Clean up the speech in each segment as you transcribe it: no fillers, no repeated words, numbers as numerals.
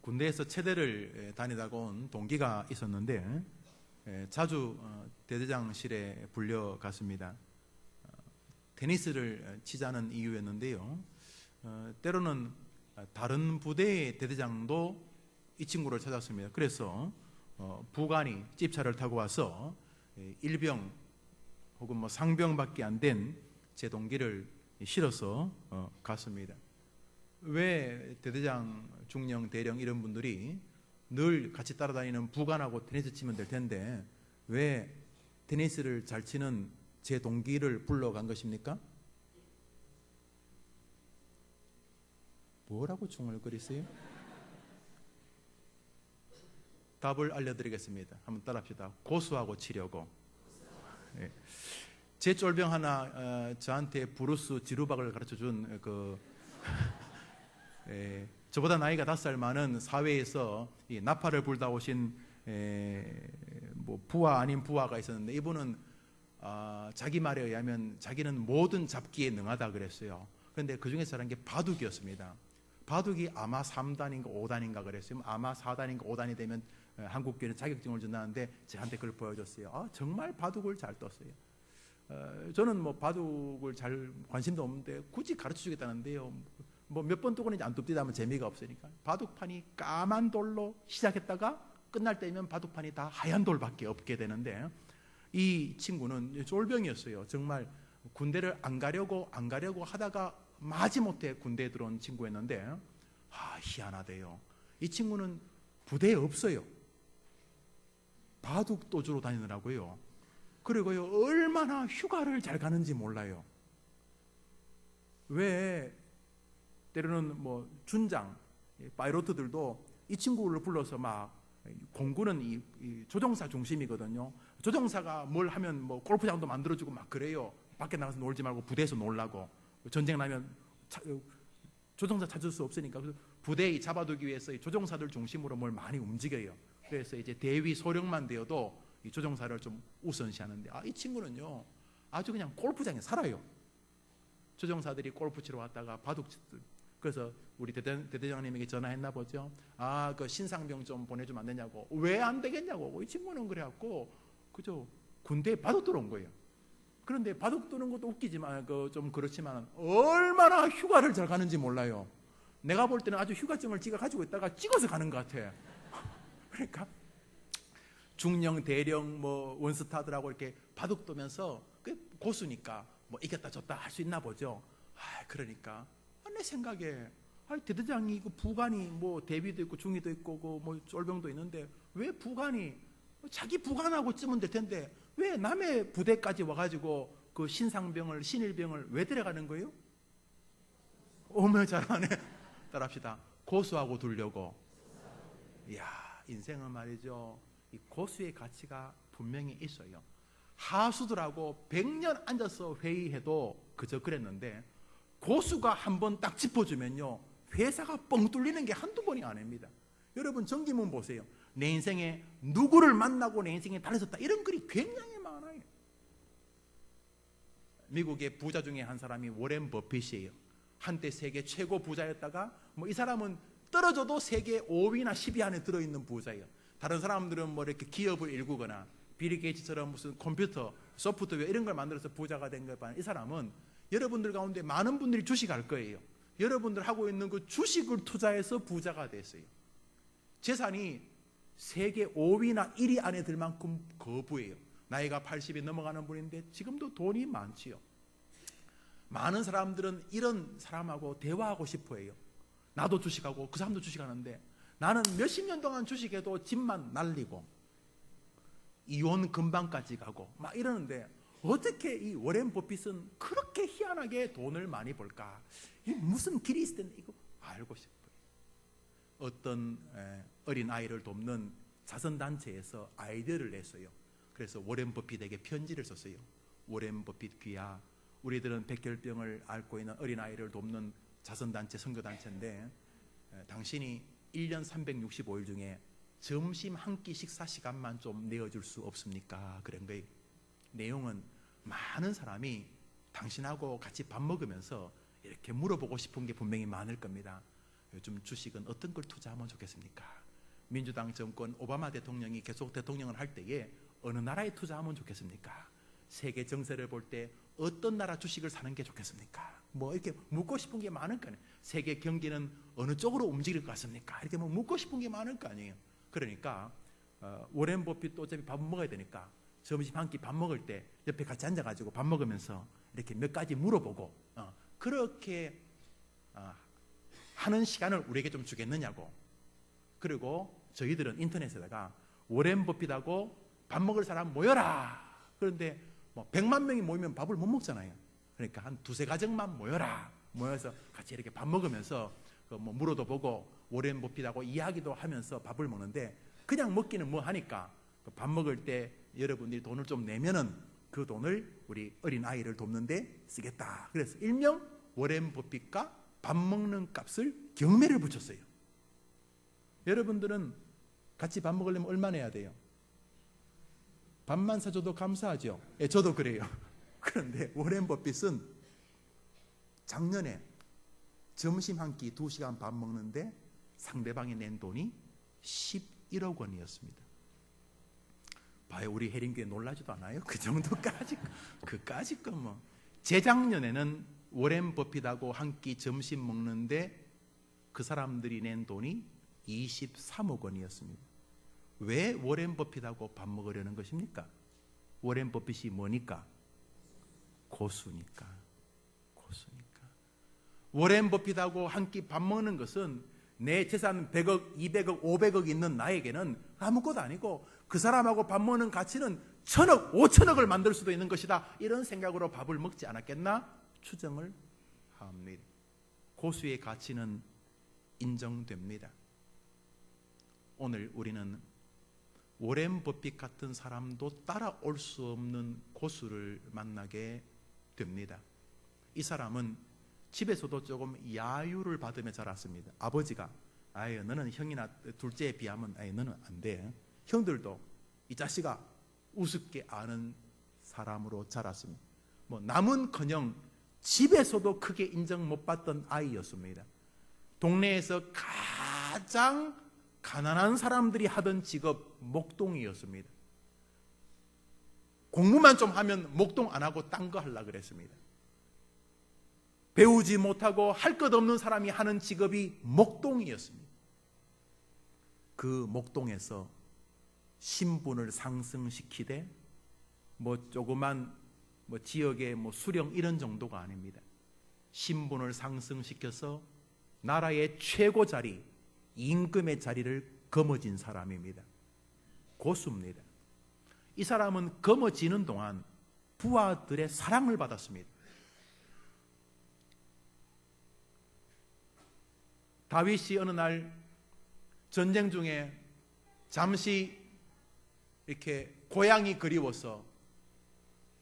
군대에서 체대를 다니다가 온 동기가 있었는데 자주 대대장실에 불려갔습니다. 테니스를 치자는 이유였는데요. 때로는 다른 부대의 대대장도 이 친구를 찾았습니다. 그래서 부관이 집차를 타고 와서 일병 혹은 뭐 상병밖에 안 된 제 동기를 실어서 갔습니다. 왜 대대장, 중령, 대령 이런 분들이 늘 같이 따라다니는 부관하고 테니스 치면 될 텐데 왜 테니스를 잘 치는 제 동기를 불러간 것입니까? 뭐라고 중얼거리세요? 답을 알려드리겠습니다. 한번 따라합시다. 고수하고 치려고. 네. 제 쫄병 하나 저한테 브루스 지루박을 가르쳐준 저보다 나이가 5살 많은 사회에서 이 나팔을 불다 오신 뭐 부하 아닌 부하가 있었는데 이분은 자기 말에 의하면 자기는 모든 잡기에 능하다 그랬어요. 그런데 그 중에 잘한 게 바둑이었습니다. 바둑이 아마 3단인가 5단인가 그랬어요. 아마 4단인가 5단이 되면 한국교회는 자격증을 준다는데 저한테 그걸 보여줬어요. 정말 바둑을 잘 떴어요. 저는 뭐 바둑을 잘 관심도 없는데 굳이 가르쳐 주겠다는데요. 뭐 몇 번 뜨고는 안 둡디다 하면 재미가 없으니까 바둑판이 까만 돌로 시작했다가 끝날 때면 바둑판이 다 하얀 돌밖에 없게 되는데 이 친구는 쫄병이었어요. 정말 군대를 안 가려고 하다가 마지못해 군대에 들어온 친구였는데 희한하대요. 이 친구는 부대에 없어요. 바둑 도주로 다니느라고요. 그리고요 얼마나 휴가를 잘 가는지 몰라요. 왜 때로는 뭐 준장, 파이로트들도 이 친구를 불러서 막 공군은 이 조종사 중심이거든요. 조종사가 뭘 하면 뭐 골프장도 만들어주고 막 그래요. 밖에 나가서 놀지 말고 부대에서 놀라고. 전쟁 나면 조종사 찾을 수 없으니까 부대에 잡아두기 위해서 이 조종사들 중심으로 뭘 많이 움직여요. 그래서 이제 대위 소령만 되어도 이 조종사를 좀 우선시하는데 이 친구는요 아주 그냥 골프장에 살아요. 조종사들이 골프 치러 왔다가 바둑 그래서 우리 대대장님에게 전화했나 보죠. 그 신상병 좀 보내주면 안 되냐고. 왜 안 되겠냐고. 이 친구는 그래갖고 그저 군대에 바둑 들어온 거예요. 그런데 바둑 두는 것도 웃기지만 좀 그렇지만 얼마나 휴가를 잘 가는지 몰라요. 내가 볼 때는 아주 휴가증을 지가 가지고 있다가 찍어서 가는 것 같아. 그러니까 중령, 대령, 뭐 원스타들하고 이렇게 바둑 두면서 고수니까 뭐 이겼다 졌다 할 수 있나 보죠. 그러니까 내 생각에 대대장이 부관이 뭐 대위도 있고 중위도 있고 뭐 쫄병도 있는데 왜 부관이 자기 부관하고 쯤은 될 텐데 왜 남의 부대까지 와가지고 그 신상병을 신일병을 왜 데려가는 거예요? 어머 잘하네. 따라합시다. 고수하고 두려고. 이야 인생은 말이죠. 이 고수의 가치가 분명히 있어요. 하수들하고 100년 앉아서 회의해도 그저 그랬는데 고수가 한번 딱 짚어주면요 회사가 뻥 뚫리는 게 한두 번이 아닙니다. 여러분 전기문 보세요. 내 인생에 누구를 만나고 내 인생에 달라졌다 이런 글이 굉장히 많아요. 미국의 부자 중에 한 사람이 워렌 버핏이에요. 한때 세계 최고 부자였다가 뭐 이 사람은 떨어져도 세계 5위나 10위 안에 들어있는 부자예요. 다른 사람들은 뭐 이렇게 기업을 일구거나 빌 게이츠처럼 무슨 컴퓨터, 소프트웨어 이런 걸 만들어서 부자가 된 것 이 사람은 여러분들 가운데 많은 분들이 주식할 거예요. 여러분들 하고 있는 그 주식을 투자해서 부자가 됐어요. 재산이 세계 5위나 1위 안에 들 만큼 거부해요. 나이가 80이 넘어가는 분인데 지금도 돈이 많지요. 많은 사람들은 이런 사람하고 대화하고 싶어 해요. 나도 주식하고 그 사람도 주식하는데 나는 몇십 년 동안 주식해도 집만 날리고 이혼 금방까지 가고 막 이러는데 어떻게 이 워렌 버핏은 그렇게 희한하게 돈을 많이 벌까? 무슨 길이 있을 텐데 이거 알고 싶어요. 어떤 어린 아이를 돕는 자선단체에서 아이디어를 냈어요. 그래서 워렌 버핏에게 편지를 썼어요. 워렌 버핏 귀하, 우리들은 백혈병을 앓고 있는 어린 아이를 돕는 자선단체 선교단체인데 당신이 1년 365일 중에 점심 한 끼 식사 시간만 좀 내어줄 수 없습니까? 그런 거예요. 내용은 많은 사람이 당신하고 같이 밥 먹으면서 이렇게 물어보고 싶은 게 분명히 많을 겁니다. 요즘 주식은 어떤 걸 투자하면 좋겠습니까? 민주당 정권 오바마 대통령이 계속 대통령을 할 때에 어느 나라에 투자하면 좋겠습니까? 세계 정세를 볼 때 어떤 나라 주식을 사는 게 좋겠습니까? 뭐 이렇게 묻고 싶은 게 많을 거 아니에요. 세계 경기는 어느 쪽으로 움직일 것 같습니까? 이렇게 뭐 묻고 싶은 게 많을 거 아니에요. 그러니까 워렌 버핏도 어차피 밥 먹어야 되니까 점심 한 끼 밥 먹을 때 옆에 같이 앉아가지고 밥 먹으면서 이렇게 몇 가지 물어보고 그렇게 하는 시간을 우리에게 좀 주겠느냐고. 그리고 저희들은 인터넷에다가 워렌 버핏하고 밥 먹을 사람 모여라. 그런데 뭐 100만 명이 모이면 밥을 못 먹잖아요. 그러니까 한 두세 가정만 모여서 같이 이렇게 밥 먹으면서 뭐 물어도 보고 워렌 버핏하고 이야기도 하면서 밥을 먹는데, 그냥 먹기는 뭐 하니까 밥 먹을 때 여러분들이 돈을 좀 내면은 그 돈을 우리 어린 아이를 돕는데 쓰겠다. 그래서 일명 워렌 버핏과 밥 먹는 값을 경매를 붙였어요. 여러분들은 같이 밥 먹으려면 얼마 내야 돼요? 밥만 사줘도 감사하죠. 예, 저도 그래요. 그런데 워렌 버핏은 작년에 점심 한 끼 2시간 밥 먹는데 상대방이 낸 돈이 11억 원이었습니다. 봐요, 우리 해림교회 놀라지도 않아요? 그 정도까지, 그까짓 건 뭐. 재작년에는 워렌 버핏하고 한 끼 점심 먹는데 그 사람들이 낸 돈이 23억 원이었습니다. 왜 워렌 버핏하고 밥 먹으려는 것입니까? 워렌 버핏이 뭐니까? 고수니까. 워렌 버핏하고 한 끼 밥 먹는 것은 내 재산 100억, 200억, 500억 있는 나에게는 아무것도 아니고 그 사람하고 밥 먹는 가치는 1000억, 5천억을 만들 수도 있는 것이다. 이런 생각으로 밥을 먹지 않았겠나? 추정을 합니다. 고수의 가치는 인정됩니다. 오늘 우리는 워렌 버핏 같은 사람도 따라올 수 없는 고수를 만나게 됩니다. 이 사람은 집에서도 조금 야유를 받으며 자랐습니다. 아버지가 너는 형이나 둘째에 비하면 너는 안 돼. 형들도 이 자식아 우습게 아는 사람으로 자랐습니다. 뭐 남은커녕 집에서도 크게 인정 못 받던 아이였습니다. 동네에서 가장 가난한 사람들이 하던 직업 목동이었습니다. 공부만 좀 하면 목동 안 하고 딴 거 하려고 그랬습니다. 배우지 못하고 할 것 없는 사람이 하는 직업이 목동이었습니다. 그 목동에서 신분을 상승시키되 뭐 조그만 뭐 지역의 뭐 수령 이런 정도가 아닙니다. 신분을 상승시켜서 나라의 최고 자리, 임금의 자리를 거머쥔 사람입니다. 고수입니다. 이 사람은 거머쥐는 동안 부하들의 사랑을 받았습니다. 다윗이 어느 날 전쟁 중에 잠시 이렇게 고향이 그리워서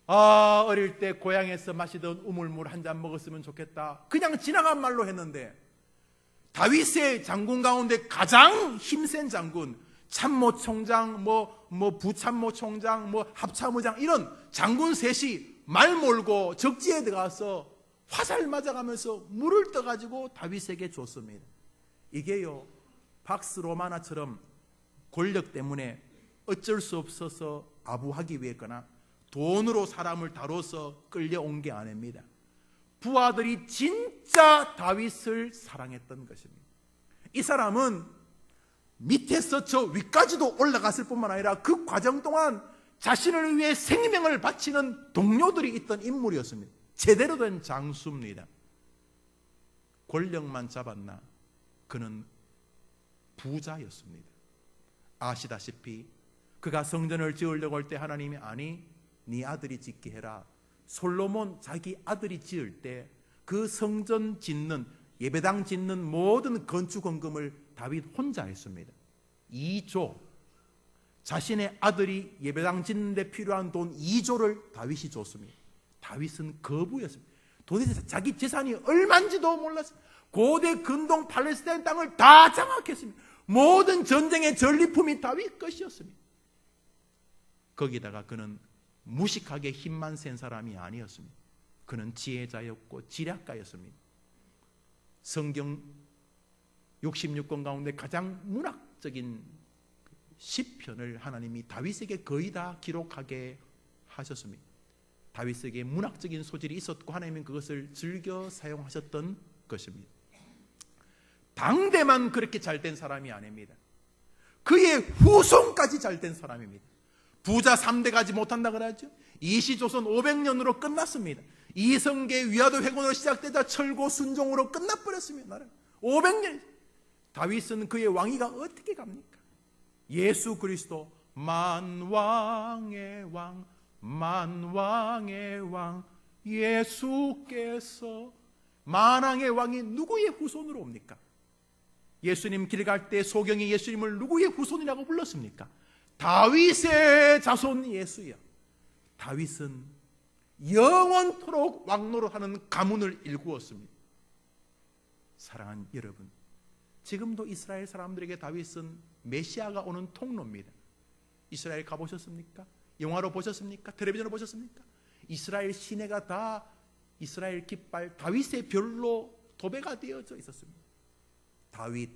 어릴 때 고향에서 마시던 우물물 한 잔 먹었으면 좋겠다. 그냥 지나간 말로 했는데 다윗의 장군 가운데 가장 힘센 장군, 참모총장, 부참모총장, 합참의장 이런 장군 셋이 말 몰고 적지에 들어가서 화살 맞아가면서 물을 떠가지고 다윗에게 줬습니다. 이게요, 박스 로마나처럼 권력 때문에 어쩔 수 없어서 아부하기 위했거나 돈으로 사람을 다뤄서 끌려온 게 아닙니다. 부하들이 진짜 다윗을 사랑했던 것입니다. 이 사람은 밑에서 저 위까지도 올라갔을 뿐만 아니라 그 과정 동안 자신을 위해 생명을 바치는 동료들이 있던 인물이었습니다. 제대로 된 장수입니다. 권력만 잡았나? 그는 부자였습니다. 아시다시피 그가 성전을 지으려고 할 때 하나님이 아니 네 아들이 짓게 해라. 솔로몬 자기 아들이 지을 때 그 성전 짓는 예배당 짓는 모든 건축 헌금을 다윗 혼자 했습니다. 2조, 자신의 아들이 예배당 짓는 데 필요한 돈 2조를 다윗이 줬습니다. 다윗은 거부였습니다. 도대체 자기 재산이 얼마인지도 몰랐습니다. 고대 근동 팔레스타인 땅을 다 장악했습니다. 모든 전쟁의 전리품이 다윗 것이었습니다. 거기다가 그는 무식하게 힘만 센 사람이 아니었습니다. 그는 지혜자였고 지략가였습니다. 성경 66권 가운데 가장 문학적인 시편을 하나님이 다윗에게 거의 다 기록하게 하셨습니다. 다윗에게 문학적인 소질이 있었고 하나님은 그것을 즐겨 사용하셨던 것입니다. 당대만 그렇게 잘된 사람이 아닙니다. 그의 후손까지 잘된 사람입니다. 부자 3대 가지 못한다 그러죠. 이시조선 500년으로 끝났습니다. 이성계 위화도 회군으로 시작되자 철고 순종으로 끝나버렸습니다. 500년. 다윗은 그의 왕위가 어떻게 갑니까? 예수 그리스도 만왕의 왕, 만왕의 왕 예수께서, 만왕의 왕이 누구의 후손으로 옵니까? 예수님 길 갈 때 소경이 예수님을 누구의 후손이라고 불렀습니까? 다윗의 자손 예수야. 다윗은 영원토록 왕노릇하는 가문을 일구었습니다. 사랑하는 여러분, 지금도 이스라엘 사람들에게 다윗은 메시아가 오는 통로입니다. 이스라엘 가보셨습니까? 영화로 보셨습니까? 텔레비전으로 보셨습니까? 이스라엘 시내가 다 이스라엘 깃발 다윗의 별로 도배가 되어져 있었습니다. 다윗,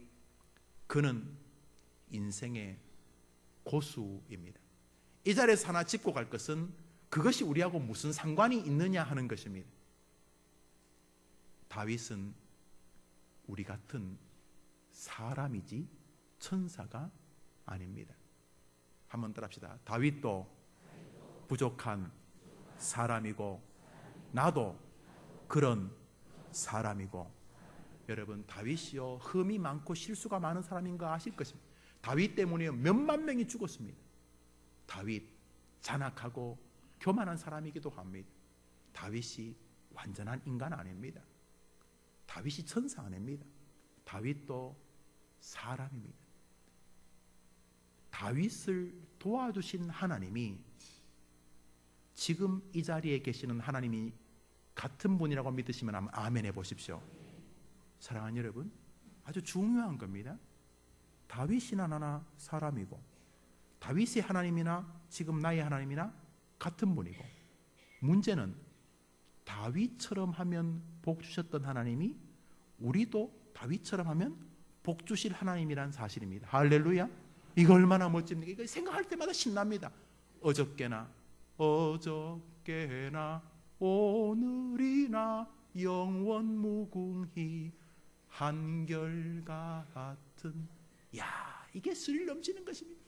그는 인생의 고수입니다. 이 자리에서 하나 짚고 갈 것은 그것이 우리하고 무슨 상관이 있느냐 하는 것입니다. 다윗은 우리 같은 사람이지 천사가 아닙니다. 한번 따라합시다. 다윗도 부족한 사람이고 나도 그런 사람이고. 여러분, 다윗이요 흠이 많고 실수가 많은 사람인 거 아실 것입니다. 다윗 때문에 몇만 명이 죽었습니다. 다윗 잔악하고 교만한 사람이기도 합니다. 다윗이 완전한 인간 아닙니다. 다윗이 천사 아닙니다. 다윗도 사람입니다. 다윗을 도와주신 하나님이 지금 이 자리에 계시는 하나님이 같은 분이라고 믿으시면 아멘 해보십시오. 사랑하는 여러분, 아주 중요한 겁니다. 다윗이나 나나 사람이고, 다윗의 하나님이나 지금 나의 하나님이나 같은 분이고, 문제는 다윗처럼 하면 복 주셨던 하나님이 우리도 다윗처럼 하면 복 주실 하나님이란 사실입니다. 할렐루야. 이거 얼마나 멋집니까? 이거 생각할 때마다 신납니다. 어저께나 오늘이나 영원 무궁히 한결같은. 야, 이게 스릴 넘치는 것입니다.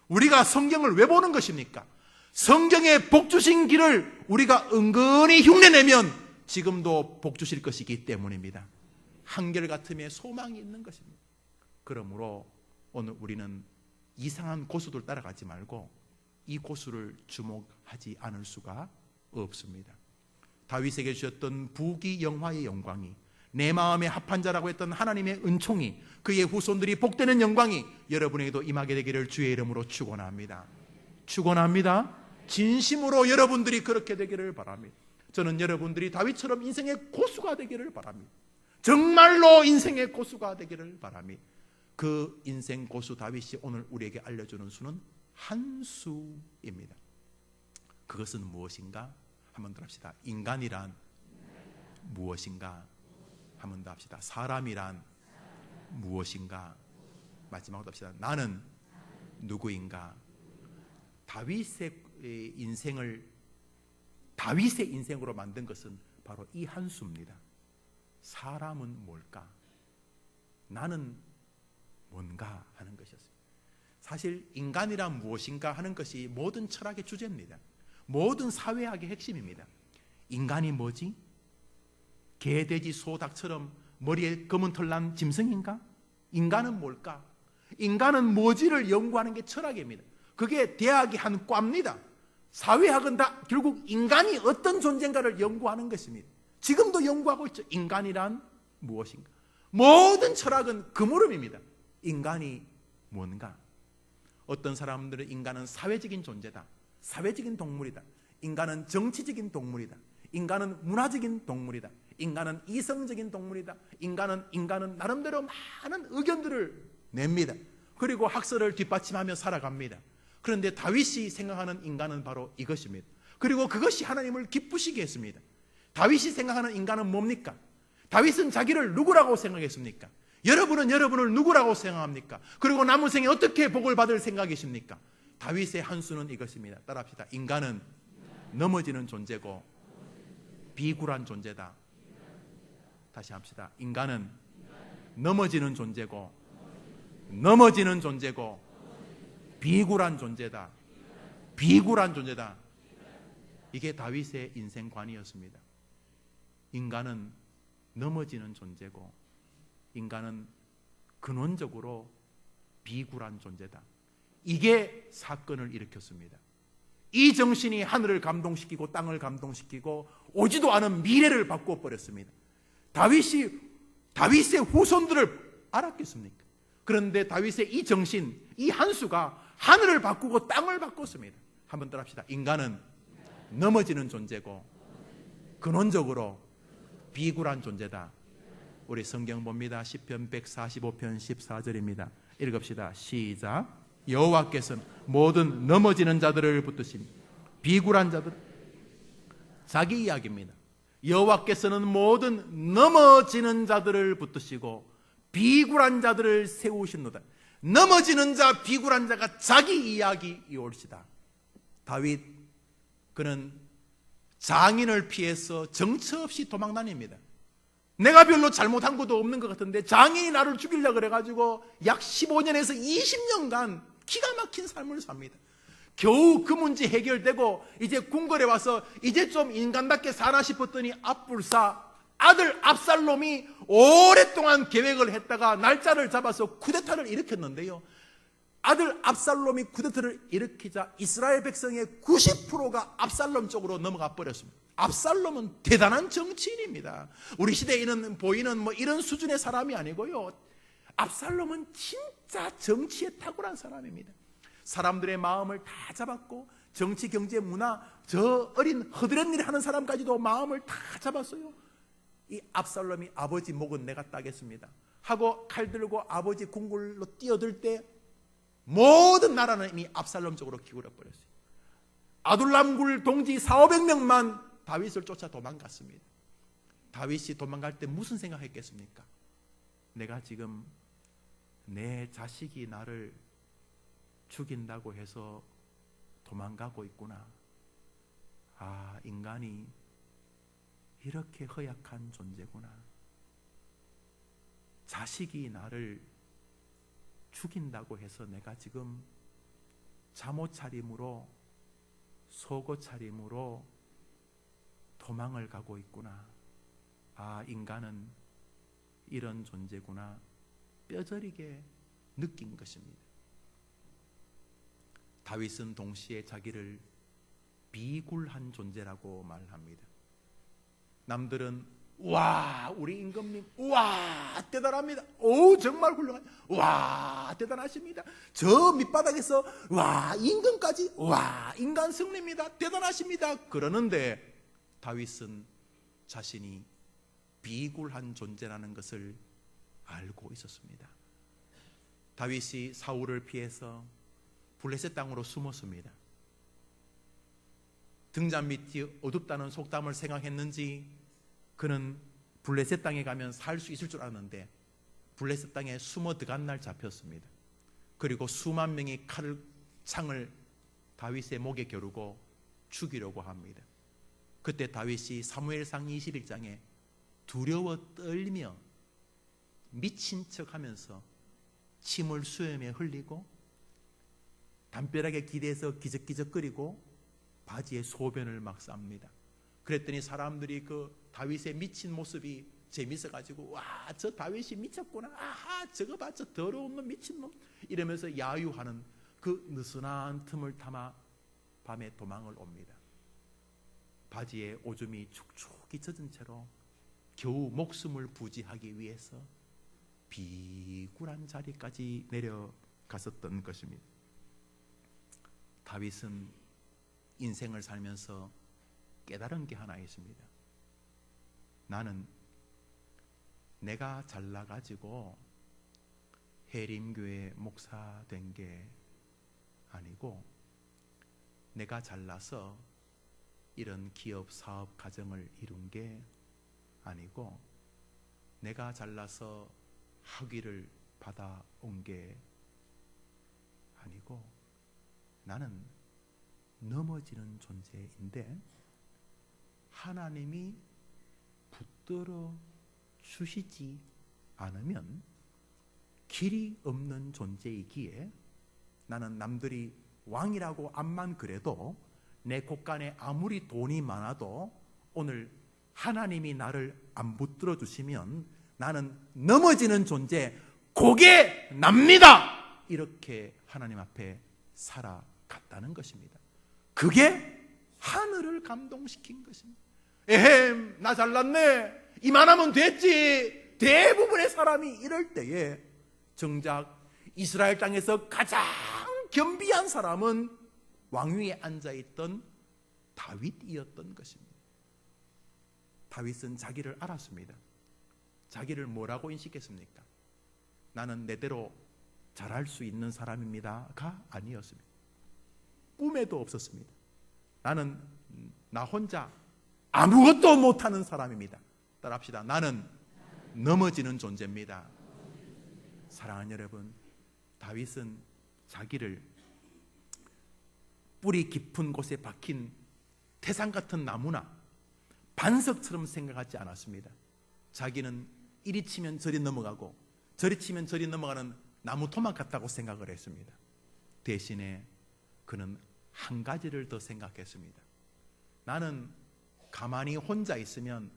우리가 성경을 왜 보는 것입니까? 성경의 복 주신 길을 우리가 은근히 흉내내면 지금도 복 주실 것이기 때문입니다. 한결같음에 소망이 있는 것입니다. 그러므로 오늘 우리는 이상한 고수들 따라가지 말고 이 고수를 주목하지 않을 수가 없습니다. 다윗에게 주셨던 부귀 영화의 영광이, 내 마음에 합한 자라고 했던 하나님의 은총이, 그의 후손들이 복되는 영광이 여러분에게도 임하게 되기를 주의 이름으로 축원합니다. 축원합니다. 진심으로 여러분들이 그렇게 되기를 바랍니다. 저는 여러분들이 다윗처럼 인생의 고수가 되기를 바랍니다. 정말로 인생의 고수가 되기를 바랍니다. 그 인생 고수 다윗이 오늘 우리에게 알려주는 수는 한 수입니다. 그것은 무엇인가? 한번 더 합시다. 인간이란 무엇인가? 한번 더 합시다. 사람이란 무엇인가? 마지막으로 합시다. 나는 누구인가? 다윗의 인생으로 만든 것은 바로 이 한 수입니다. 사람은 뭘까? 나는 뭔가 하는 것이었습니다. 사실 인간이란 무엇인가 하는 것이 모든 철학의 주제입니다. 모든 사회학의 핵심입니다. 인간이 뭐지? 개, 돼지, 소, 닭처럼 머리에 검은 털 난 짐승인가? 인간은 뭘까? 인간은 뭐지를 연구하는 게 철학입니다. 그게 대학의 한 과입니다. 사회학은 다 결국 인간이 어떤 존재인가를 연구하는 것입니다. 지금도 연구하고 있죠. 인간이란 무엇인가? 모든 철학은 그 물음입니다. 인간이 뭔가? 어떤 사람들은 인간은 사회적인 존재다, 사회적인 동물이다, 인간은 정치적인 동물이다, 인간은 문화적인 동물이다, 인간은 이성적인 동물이다, 인간은 나름대로 많은 의견들을 냅니다. 그리고 학설을 뒷받침하며 살아갑니다. 그런데 다윗이 생각하는 인간은 바로 이것입니다. 그리고 그것이 하나님을 기쁘시게 했습니다. 다윗이 생각하는 인간은 뭡니까? 다윗은 자기를 누구라고 생각했습니까? 여러분은 여러분을 누구라고 생각합니까? 그리고 남은 생에 어떻게 복을 받을 생각이십니까? 다윗의 한 수는 이것입니다. 따라합시다. 인간은 넘어지는 존재고 비굴한 존재다. 다시 합시다. 인간은 넘어지는 존재고 비굴한 존재다. 비굴한 존재다. 이게 다윗의 인생관이었습니다. 인간은 넘어지는 존재고 인간은 근원적으로 비굴한 존재다. 이게 사건을 일으켰습니다. 이 정신이 하늘을 감동시키고 땅을 감동시키고 오지도 않은 미래를 바꾸어 버렸습니다. 다윗의 후손들을 알았겠습니까? 그런데 다윗의 이 정신, 이 한수가 하늘을 바꾸고 땅을 바꿨습니다. 한번 따라합시다. 인간은 넘어지는 존재고 근원적으로 비굴한 존재다. 우리 성경 봅니다. 시편 145편 14절입니다. 읽읍시다. 시작. 여호와께서는 모든 넘어지는 자들을 붙드시니 비굴한 자들, 자기 이야기입니다. 여호와께서는 모든 넘어지는 자들을 붙드시고 비굴한 자들을 세우시노다. 넘어지는 자, 비굴한 자가 자기 이야기이올시다. 다윗, 그는 장인을 피해서 정처 없이 도망다닙니다. 내가 별로 잘못한 것도 없는 것 같은데 장인이 나를 죽이려고 그래가지고 약 15년에서 20년간 기가 막힌 삶을 삽니다. 겨우 그 문제 해결되고 이제 궁궐에 와서 이제 좀 인간답게 사나 싶었더니 앞불사 아들 압살롬이 오랫동안 계획을 했다가 날짜를 잡아서 쿠데타를 일으켰는데요. 아들 압살롬이 쿠데타를 일으키자 이스라엘 백성의 90%가 압살롬 쪽으로 넘어가 버렸습니다. 압살롬은 대단한 정치인입니다. 우리 시대에 보이는 이런 수준의 사람이 아니고요. 압살롬은 진짜 정치에 탁월한 사람입니다. 사람들의 마음을 다 잡았고 정치, 경제, 문화, 저 어린 허드렛 일 하는 사람까지도 마음을 다 잡았어요. 이 압살롬이 아버지 목은 내가 따겠습니다 하고 칼 들고 아버지 궁궐로 뛰어들 때 모든 나라는 이미 압살롬 쪽으로 기울어 버렸어요. 아둘람굴 동지 400~500명만 다윗을 쫓아 도망갔습니다. 다윗이 도망갈 때 무슨 생각했겠습니까? 내가 지금 내 자식이 나를 죽인다고 해서 도망가고 있구나. 아, 인간이 이렇게 허약한 존재구나. 자식이 나를 죽인다고 해서 내가 지금 잠옷 차림으로 속옷 차림으로 도망을 가고 있구나. 아, 인간은 이런 존재구나. 뼈저리게 느낀 것입니다. 다윗은 동시에 자기를 비굴한 존재라고 말합니다. 남들은 와, 우리 임금님, 와, 대단합니다. 오, 정말 훌륭하다. 와, 대단하십니다. 저 밑바닥에서 와, 임금까지, 와, 인간 승리입니다. 대단하십니다. 그러는데 다윗은 자신이 비굴한 존재라는 것을 알고 있었습니다. 다윗이 사울을 피해서 블레셋 땅으로 숨었습니다. 등잔 밑이 어둡다는 속담을 생각했는지 그는 블레셋 땅에 가면 살 수 있을 줄 알았는데 블레셋 땅에 숨어 들어간 날 잡혔습니다. 그리고 수만 명이 창을 다윗의 목에 겨루고 죽이려고 합니다. 그때 다윗이 사무엘상 21장에 두려워 떨며 미친 척하면서 침을 수염에 흘리고 담벼락에 기대서 기적기적거리고 바지에 소변을 막 쌉니다. 그랬더니 사람들이 그 다윗의 미친 모습이 재밌어가지고 와, 저 다윗이 미쳤구나. 아하, 저거 봐, 저 더러운 놈, 미친놈 이러면서 야유하는 그 느슨한 틈을 타마 밤에 도망을 옵니다. 바지에 오줌이 축축이 젖은 채로 겨우 목숨을 부지하기 위해서 비굴한 자리까지 내려갔었던 것입니다. 다윗은 인생을 살면서 깨달은 게 하나 있습니다. 나는 내가 잘나가지고 해림교회 목사 된 게 아니고 내가 잘나서 이런 기업, 사업, 가정을 이룬 게 아니고 내가 잘나서 학위를 받아온 게 아니고 나는 넘어지는 존재인데 하나님이 붙들어 주시지 않으면 길이 없는 존재이기에 나는 남들이 왕이라고 암만 그래도 내 곳간에 아무리 돈이 많아도 오늘 하나님이 나를 안 붙들어 주시면 나는 넘어지는 존재, 고개 납니다! 이렇게 하나님 앞에 살아갔다는 것입니다. 그게 하늘을 감동시킨 것입니다. 에헴, 나 잘났네, 이만하면 됐지. 대부분의 사람이 이럴 때에 정작 이스라엘 땅에서 가장 겸비한 사람은 왕위에 앉아있던 다윗이었던 것입니다. 다윗은 자기를 알았습니다. 자기를 뭐라고 인식했습니까? 나는 내대로 잘할 수 있는 사람입니다가 아니었습니다. 꿈에도 없었습니다. 나는 나 혼자 아무것도 못하는 사람입니다. 따라합시다. 나는 넘어지는 존재입니다. 사랑하는 여러분, 다윗은 자기를 뿌리 깊은 곳에 박힌 태산 같은 나무나 반석처럼 생각하지 않았습니다. 자기는 이리 치면 저리 넘어가고 저리 치면 저리 넘어가는 나무 토막 같다고 생각을 했습니다. 대신에 그는 한 가지를 더 생각했습니다. 나는 가만히 혼자 있으면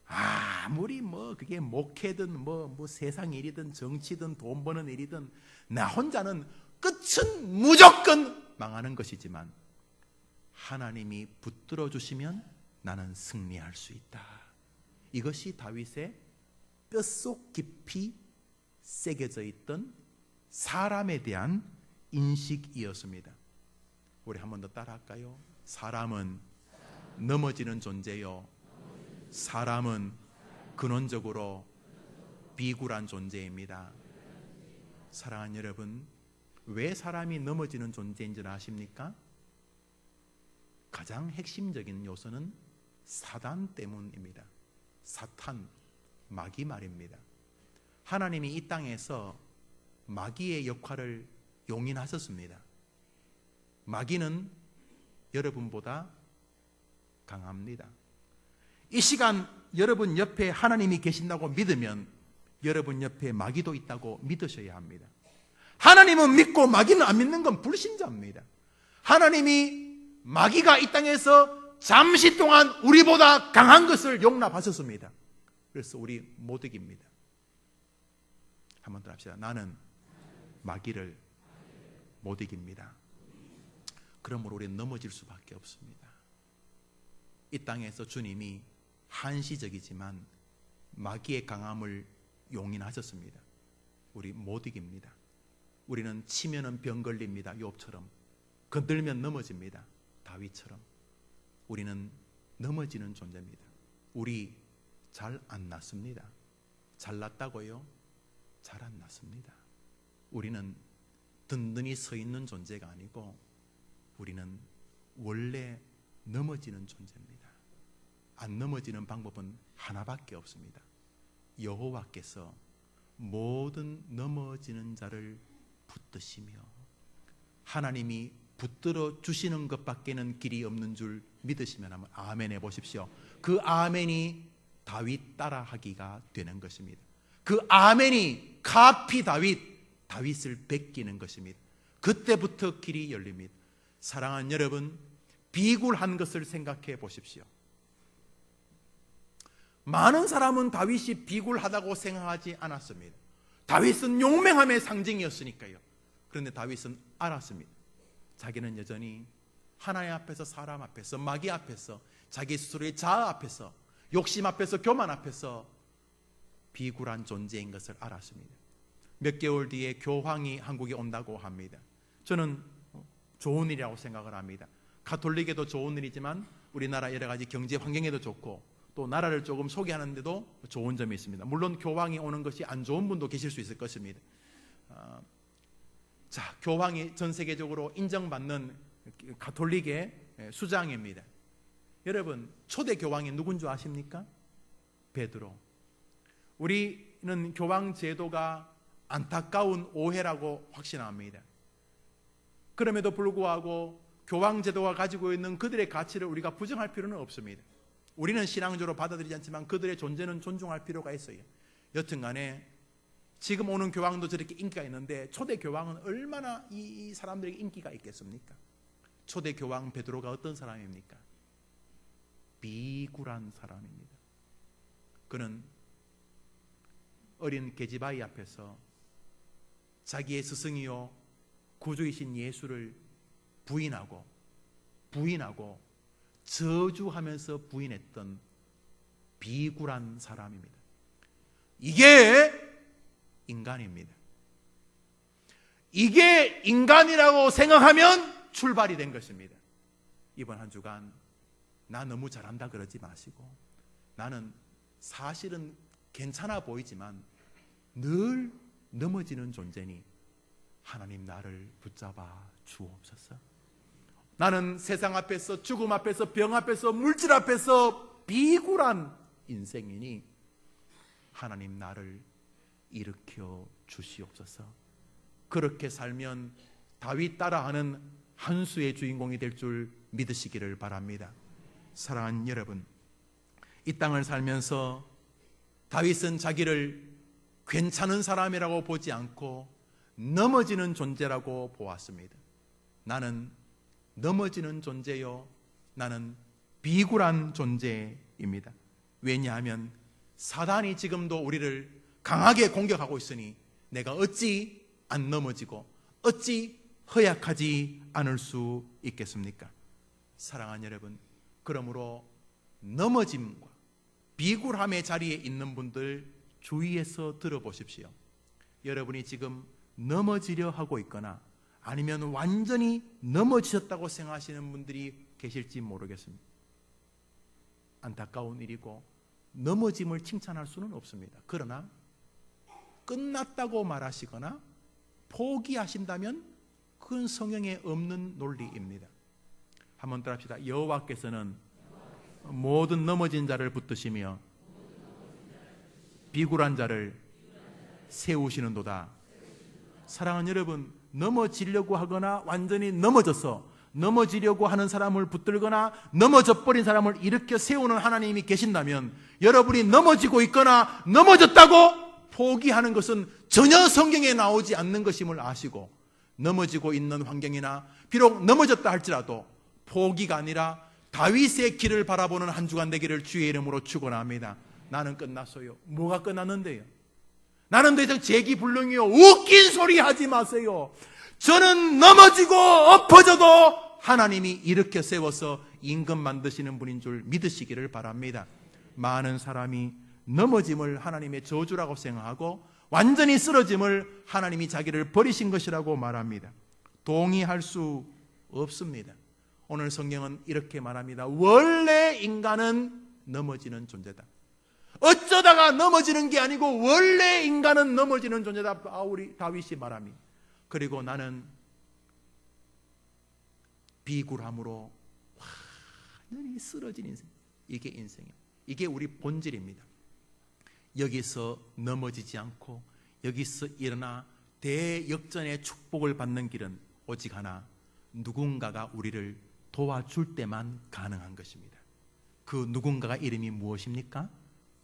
아무리 그게 목회든 세상 일이든 정치든 돈 버는 일이든 나 혼자는 끝은 무조건 망하는 것이지만 하나님이 붙들어 주시면 나는 승리할 수 있다. 이것이 다윗의 뼛속 깊이 새겨져 있던 사람에 대한 인식이었습니다. 우리 한 번 더 따라할까요? 사람은 넘어지는 존재요, 사람은 근원적으로 비굴한 존재입니다. 사랑하는 여러분, 왜 사람이 넘어지는 존재인 줄 아십니까? 가장 핵심적인 요소는 사단 때문입니다. 사탄, 마귀 말입니다. 하나님이 이 땅에서 마귀의 역할을 용인하셨습니다. 마귀는 여러분보다 강합니다. 이 시간 여러분 옆에 하나님이 계신다고 믿으면 여러분 옆에 마귀도 있다고 믿으셔야 합니다. 하나님은 믿고 마귀는 안 믿는 건 불신자입니다. 하나님이 마귀가 이 땅에서 잠시 동안 우리보다 강한 것을 용납하셨습니다. 그래서 우리 못 이깁니다. 한번 더 합시다. 나는 마귀를 못 이깁니다. 그러므로 우리는 넘어질 수밖에 없습니다. 이 땅에서 주님이 한시적이지만 마귀의 강함을 용인하셨습니다. 우리 못 이깁니다. 우리는 치면은 병 걸립니다. 욥처럼. 건들면 넘어집니다. 다윗처럼. 우리는 넘어지는 존재입니다. 우리 잘 안 났습니다. 잘났다고요? 잘 안 났습니다. 우리는 든든히 서 있는 존재가 아니고 우리는 원래 넘어지는 존재입니다. 안 넘어지는 방법은 하나밖에 없습니다. 여호와께서 모든 넘어지는 자를 붙드시며 하나님이 붙들어 주시는 것밖에는 길이 없는 줄 믿으시면 한번 아멘 해보십시오. 그 아멘이 다윗 따라하기가 되는 것입니다. 그 아멘이 카피 다윗을 베끼는 것입니다. 그때부터 길이 열립니다. 사랑하는 여러분, 비굴한 것을 생각해 보십시오. 많은 사람은 다윗이 비굴하다고 생각하지 않았습니다. 다윗은 용맹함의 상징이었으니까요. 그런데 다윗은 알았습니다. 자기는 여전히 하나님 앞에서, 사람 앞에서, 마귀 앞에서, 자기 스스로의 자아 앞에서, 욕심 앞에서, 교만 앞에서 비굴한 존재인 것을 알았습니다. 몇 개월 뒤에 교황이 한국에 온다고 합니다. 저는 좋은 일이라고 생각을 합니다. 가톨릭에도 좋은 일이지만 우리나라 여러 가지 경제 환경에도 좋고 또 나라를 조금 소개하는데도 좋은 점이 있습니다. 물론 교황이 오는 것이 안 좋은 분도 계실 수 있을 것입니다. 교황이 전 세계적으로 인정받는 가톨릭의 수장입니다. 여러분, 초대 교황이 누군 줄 아십니까? 베드로. 우리 우리는 교황 제도가 안타까운 오해라고 확신합니다. 그럼에도 불구하고 교황 제도가 가지고 있는 그들의 가치를 우리가 부정할 필요는 없습니다. 우리는 신앙적으로 받아들이지 않지만 그들의 존재는 존중할 필요가 있어요. 여튼간에 지금 오는 교황도 저렇게 인기가 있는데 초대 교황은 얼마나 이 사람들에게 인기가 있겠습니까? 초대 교황 베드로가 어떤 사람입니까? 비굴한 사람입니다. 그는 어린 계집아이 앞에서 자기의 스승이요 구주이신 예수를 부인하고 저주하면서 부인했던 비굴한 사람입니다. 이게 인간입니다. 이게 인간이라고 생각하면 출발이 된 것입니다. 이번 한 주간 나 너무 잘한다 그러지 마시고, 나는 사실은 괜찮아 보이지만 늘 넘어지는 존재니 하나님 나를 붙잡아 주옵소서. 나는 세상 앞에서, 죽음 앞에서, 병 앞에서, 물질 앞에서 비굴한 인생이니 하나님 나를 일으켜 주시옵소서. 그렇게 살면 다윗 따라하는 한 수의 주인공이 될 줄 믿으시기를 바랍니다. 사랑하는 여러분, 이 땅을 살면서 다윗은 자기를 괜찮은 사람이라고 보지 않고 넘어지는 존재라고 보았습니다. 나는 넘어지는 존재요, 나는 비굴한 존재입니다. 왜냐하면 사단이 지금도 우리를 강하게 공격하고 있으니 내가 어찌 안 넘어지고 어찌 허약하지 않을 수 있겠습니까? 사랑하는 여러분, 그러므로 넘어짐과 비굴함의 자리에 있는 분들 주의해서 들어보십시오. 여러분이 지금 넘어지려 하고 있거나 아니면 완전히 넘어지셨다고 생각하시는 분들이 계실지 모르겠습니다. 안타까운 일이고 넘어짐을 칭찬할 수는 없습니다. 그러나 끝났다고 말하시거나 포기하신다면 그건 성경에 없는 논리입니다. 한번 따라합시다. 여호와께서는 모든 넘어진 자를 붙드시며 비굴한 자를 세우시는도다. 사랑하는 여러분, 넘어지려고 하거나 완전히 넘어지려고 하는 사람을 붙들거나 넘어져 버린 사람을 일으켜 세우는 하나님이 계신다면, 여러분이 넘어지고 있거나 넘어졌다고 포기하는 것은 전혀 성경에 나오지 않는 것임을 아시고, 넘어지고 있는 환경이나 비록 넘어졌다 할지라도 포기가 아니라 다윗의 길을 바라보는 한 주간 되기를 주의 이름으로 축원합니다. 나는 끝났어요. 뭐가 끝났는데요? 나는 더 이상 재기불능이요, 웃긴 소리 하지 마세요. 저는 넘어지고 엎어져도 하나님이 일으켜 세워서 임금 만드시는 분인 줄 믿으시기를 바랍니다. 많은 사람이 넘어짐을 하나님의 저주라고 생각하고 완전히 쓰러짐을 하나님이 자기를 버리신 것이라고 말합니다. 동의할 수 없습니다. 오늘 성경은 이렇게 말합니다. 원래 인간은 넘어지는 존재다. 어쩌다가 넘어지는 게 아니고 원래 인간은 넘어지는 존재다. 다윗이 말합니다. 그리고 나는 비굴함으로 완전히 쓰러진 인생. 이게 인생이에요. 이게 우리 본질입니다. 여기서 넘어지지 않고 여기서 일어나 대역전의 축복을 받는 길은 오직 하나, 누군가가 우리를 도와줄 때만 가능한 것입니다. 그 누군가가 이름이 무엇입니까?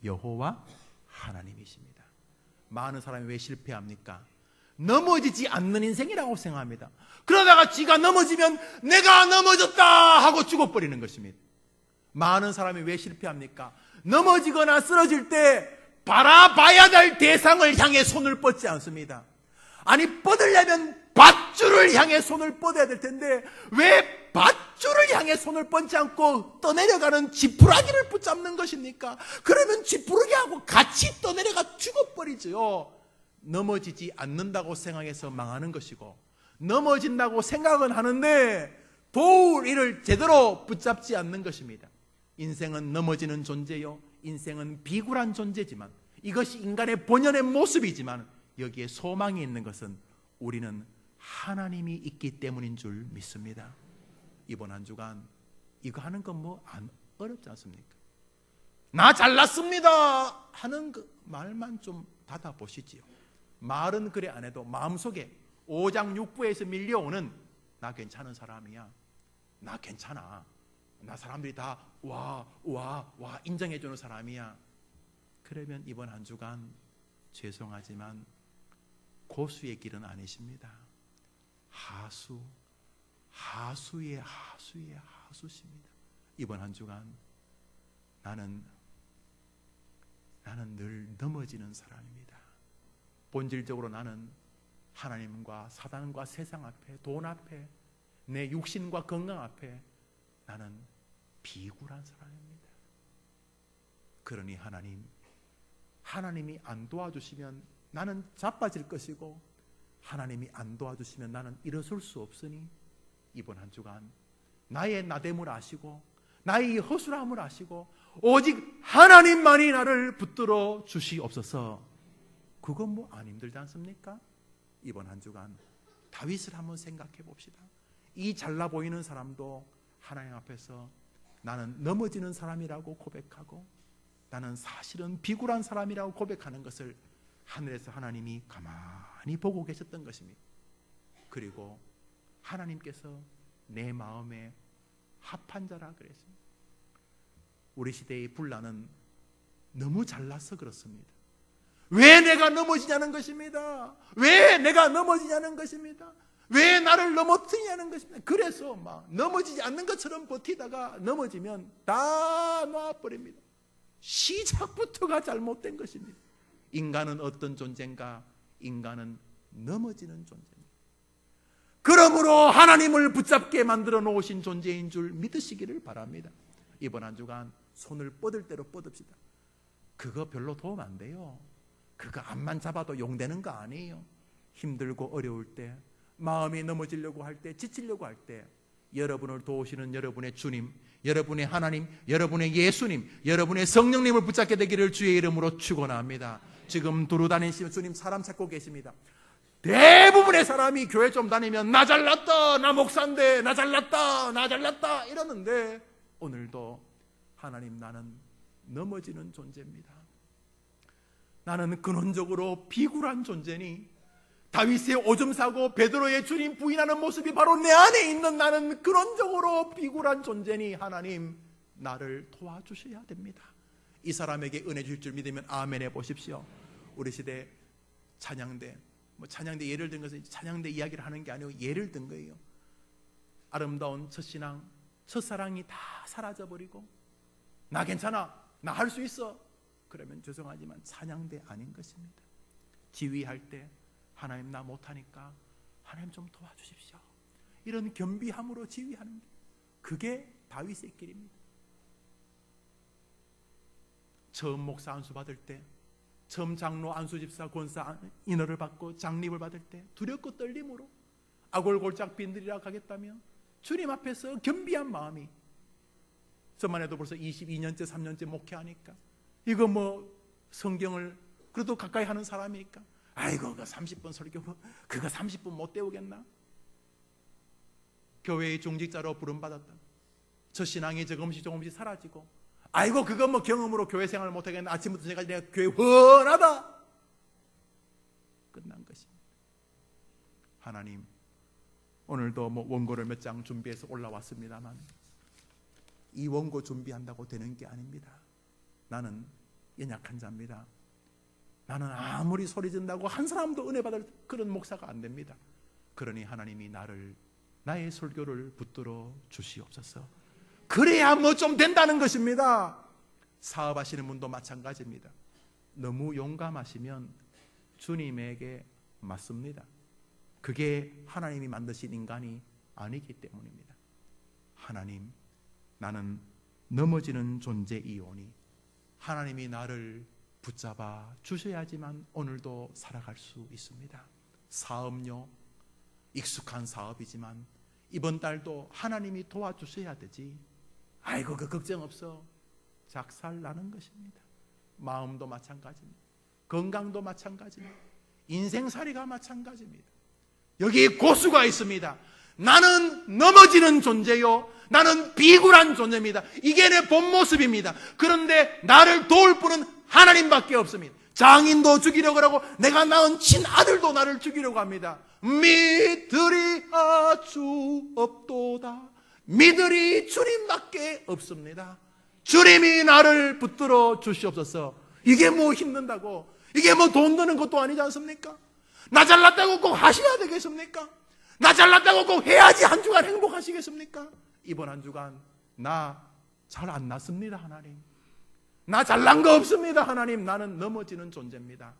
여호와 하나님이십니다. 많은 사람이 왜 실패합니까? 넘어지지 않는 인생이라고 생각합니다. 그러다가 지가 넘어지면 내가 넘어졌다 하고 죽어버리는 것입니다. 많은 사람이 왜 실패합니까? 넘어지거나 쓰러질 때 바라봐야 될 대상을 향해 손을 뻗지 않습니다. 아니, 뻗으려면 밧줄을 향해 손을 뻗어야 될 텐데 왜 밧줄을 향해 손을 뻗지 않고 떠내려가는 지푸라기를 붙잡는 것입니까? 그러면 지푸라기하고 같이 떠내려가 죽어버리죠. 넘어지지 않는다고 생각해서 망하는 것이고, 넘어진다고 생각은 하는데 도울 이를 제대로 붙잡지 않는 것입니다. 인생은 넘어지는 존재요, 인생은 비굴한 존재지만, 이것이 인간의 본연의 모습이지만 여기에 소망이 있는 것은 우리는 하나님이 있기 때문인 줄 믿습니다. 이번 한 주간 이거 하는 건 뭐 안 어렵지 않습니까? 나 잘났습니다 하는 그 말만 좀 닫아보시지요. 말은 그래 안 해도 마음속에 오장육부에서 밀려오는 나 괜찮은 사람이야, 나 괜찮아, 나 사람들이 다 와 인정해주는 사람이야. 그러면 이번 한 주간 죄송하지만 고수의 길은 아니십니다. 하수의 하수십니다. 이번 한 주간 나는 늘 넘어지는 사람입니다. 본질적으로 나는 하나님과 사단과 세상 앞에, 돈 앞에, 내 육신과 건강 앞에 나는 비굴한 사람입니다. 그러니 하나님이 안 도와주시면 나는 자빠질 것이고, 하나님이 안 도와주시면 나는 일어설 수 없으니 이번 한 주간 나의 나됨을 아시고 나의 허술함을 아시고 오직 하나님만이 나를 붙들어 주시옵소서. 그건 뭐 안 힘들지 않습니까? 이번 한 주간 다윗을 한번 생각해 봅시다. 이 잘나 보이는 사람도 하나님 앞에서 나는 넘어지는 사람이라고 고백하고 나는 사실은 비굴한 사람이라고 고백하는 것을 하늘에서 하나님이 가만히 보고 계셨던 것입니다. 그리고 하나님께서 내 마음에 합한 자라 그랬습니다. 우리 시대의 분란은 너무 잘나서 그렇습니다. 왜 내가 넘어지냐는 것입니다. 왜 내가 넘어지냐는 것입니다. 왜 나를 넘어뜨리냐는 것입니다. 그래서 막 넘어지지 않는 것처럼 버티다가 넘어지면 다 놔버립니다. 시작부터가 잘못된 것입니다. 인간은 어떤 존재인가? 인간은 넘어지는 존재입니다. 그러므로 하나님을 붙잡게 만들어 놓으신 존재인 줄 믿으시기를 바랍니다. 이번 한 주간 손을 뻗을 대로 뻗읍시다. 그거 별로 도움 안 돼요. 그거 앞만 잡아도 용되는 거 아니에요. 힘들고 어려울 때, 마음이 넘어지려고 할 때, 지치려고 할 때 여러분을 도우시는 여러분의 주님, 여러분의 하나님, 여러분의 예수님, 여러분의 성령님을 붙잡게 되기를 주의 이름으로 축원합니다. 지금 두루 다니시는 주님 사람 찾고 계십니다. 대부분의 사람이 교회 좀 다니면 나 잘났다, 나 목사인데 나 잘났다 이러는데, 오늘도 하나님, 나는 넘어지는 존재입니다. 나는 근원적으로 비굴한 존재니 다윗의 오줌 싸고 베드로의 주님 부인하는 모습이 바로 내 안에 있는 나는 근원적으로 비굴한 존재니 하나님, 나를 도와주셔야 됩니다. 이 사람에게 은혜 주실 줄 믿으면 아멘 해보십시오. 우리 시대 찬양대, 찬양대 예를 든 것은 찬양대 이야기를 하는 게 아니고 예를 든 거예요. 아름다운 첫신앙, 첫사랑이 다 사라져버리고 나 괜찮아, 나 할 수 있어, 그러면 죄송하지만 찬양대 아닌 것입니다. 지휘할 때 하나님 나 못하니까 하나님 좀 도와주십시오, 이런 겸비함으로 지휘하는 게, 그게 다윗의 길입니다. 처음 목사 안수 받을 때, 처음 장로 안수집사 권사 인허를 받고 장립을 받을 때 두렵고 떨림으로 아골골짝 빈들이라 가겠다며 주님 앞에서 겸비한 마음이, 저만 해도 벌써 22년째 3년째 목회하니까 이거 성경을 그래도 가까이 하는 사람이니까 아이고 그 30분 설교 그거 30분 못 때우겠나? 교회의 중직자로 부름받았다. 저 신앙이 조금씩 사라지고 아이고 그거 경험으로 교회 생활을 못하겠나? 아침부터 제가 내가 교회 훤하다, 끝난 것입니다. 하나님, 오늘도 원고를 몇 장 준비해서 올라왔습니다만 이 원고 준비한다고 되는 게 아닙니다. 나는 연약한 자입니다. 나는 아무리 소리 진다고 한 사람도 은혜 받을 그런 목사가 안 됩니다. 그러니 하나님이 나의 설교를 붙들어 주시옵소서. 그래야 좀 된다는 것입니다. 사업하시는 분도 마찬가지입니다. 너무 용감하시면 주님에게 맞습니다. 그게 하나님이 만드신 인간이 아니기 때문입니다. 하나님, 나는 넘어지는 존재이오니 하나님이 나를 붙잡아 주셔야지만 오늘도 살아갈 수 있습니다. 사업요, 익숙한 사업이지만 이번 달도 하나님이 도와주셔야 되지. 아이고 그 걱정 없어, 작살 나는 것입니다. 마음도 마찬가지입니다. 건강도 마찬가지입니다. 인생살이가 마찬가지입니다. 여기 고수가 있습니다. 나는 넘어지는 존재요, 나는 비굴한 존재입니다. 이게 내 본 모습입니다. 그런데 나를 도울 분은 하나님밖에 없습니다. 장인도 죽이려고 하고 내가 낳은 친아들도 나를 죽이려고 합니다. 믿으리하 주 없도다. 믿으리 주님밖에 없습니다. 주님이 나를 붙들어 주시옵소서. 이게 뭐 힘든다고, 이게 뭐 돈 드는 것도 아니지 않습니까? 나 잘났다고 꼭 하셔야 되겠습니까? 나 잘났다고 꼭 해야지 한 주간 행복하시겠습니까? 이번 한 주간 나 잘 안 났습니다. 하나님, 나 잘난 거 없습니다. 하나님, 나는 넘어지는 존재입니다.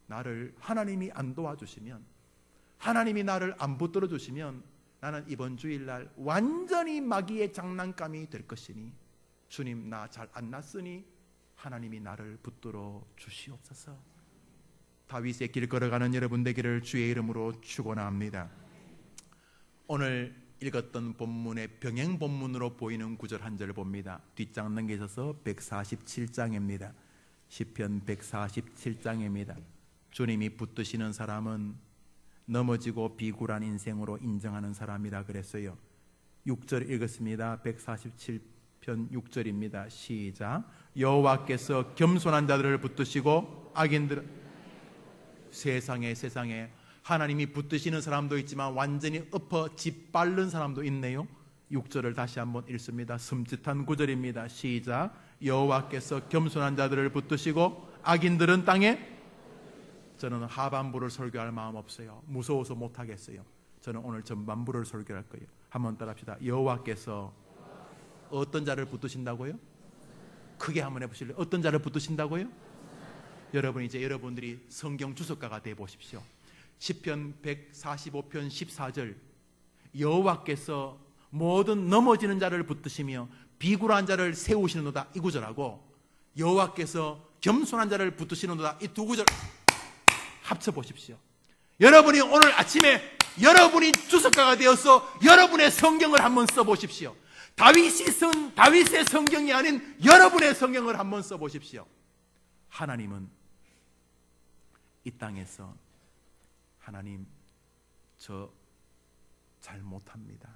나를 하나님이 안 도와주시면, 하나님이 나를 안 붙들어 주시면 나는 이번 주일날 완전히 마귀의 장난감이 될 것이니 주님, 나 잘 안 났으니 하나님이 나를 붙들어 주시옵소서. 다윗의 길 걸어가는 여러분 되기를 주의 이름으로 축원합니다. 오늘 읽었던 본문의 병행 본문으로 보이는 구절 한 절을 봅니다. 뒷장 넘기셔서 147장입니다. 시편 147장입니다. 주님이 붙드시는 사람은 넘어지고 비굴한 인생으로 인정하는 사람이라 그랬어요. 6절 읽었습니다. 147편 6절입니다. 시작. 여호와께서 겸손한 자들을 붙드시고 악인들은 세상에 하나님이 붙드시는 사람도 있지만 완전히 엎어 짓밟는 사람도 있네요. 6절을 다시 한번 읽습니다. 섬찟한 구절입니다. 시작. 여호와께서 겸손한 자들을 붙드시고 악인들은 땅에. 저는 하반부를 설교할 마음 없어요. 무서워서 못하겠어요. 저는 오늘 전반부를 설교할 거예요. 한번 따라합시다. 여호와께서 어떤 자를 붙드신다고요? 크게 한번 해보실래요? 어떤 자를 붙드신다고요? 여러분, 이제 여러분들이 성경 주석가가 돼 보십시오. 시편 145편 14절, 여호와께서 모든 넘어지는 자를 붙드시며 비굴한 자를 세우시는도다, 이 구절하고 여호와께서 겸손한 자를 붙드시는도다, 이 두 구절 합쳐 보십시오. 여러분이 오늘 아침에 여러분이 주석가가 되어서 여러분의 성경을 한번 써보십시오. 다윗의 성경이 아닌 여러분의 성경을 한번 써보십시오. 하나님은 이 땅에서, 하나님, 저 잘 못합니다.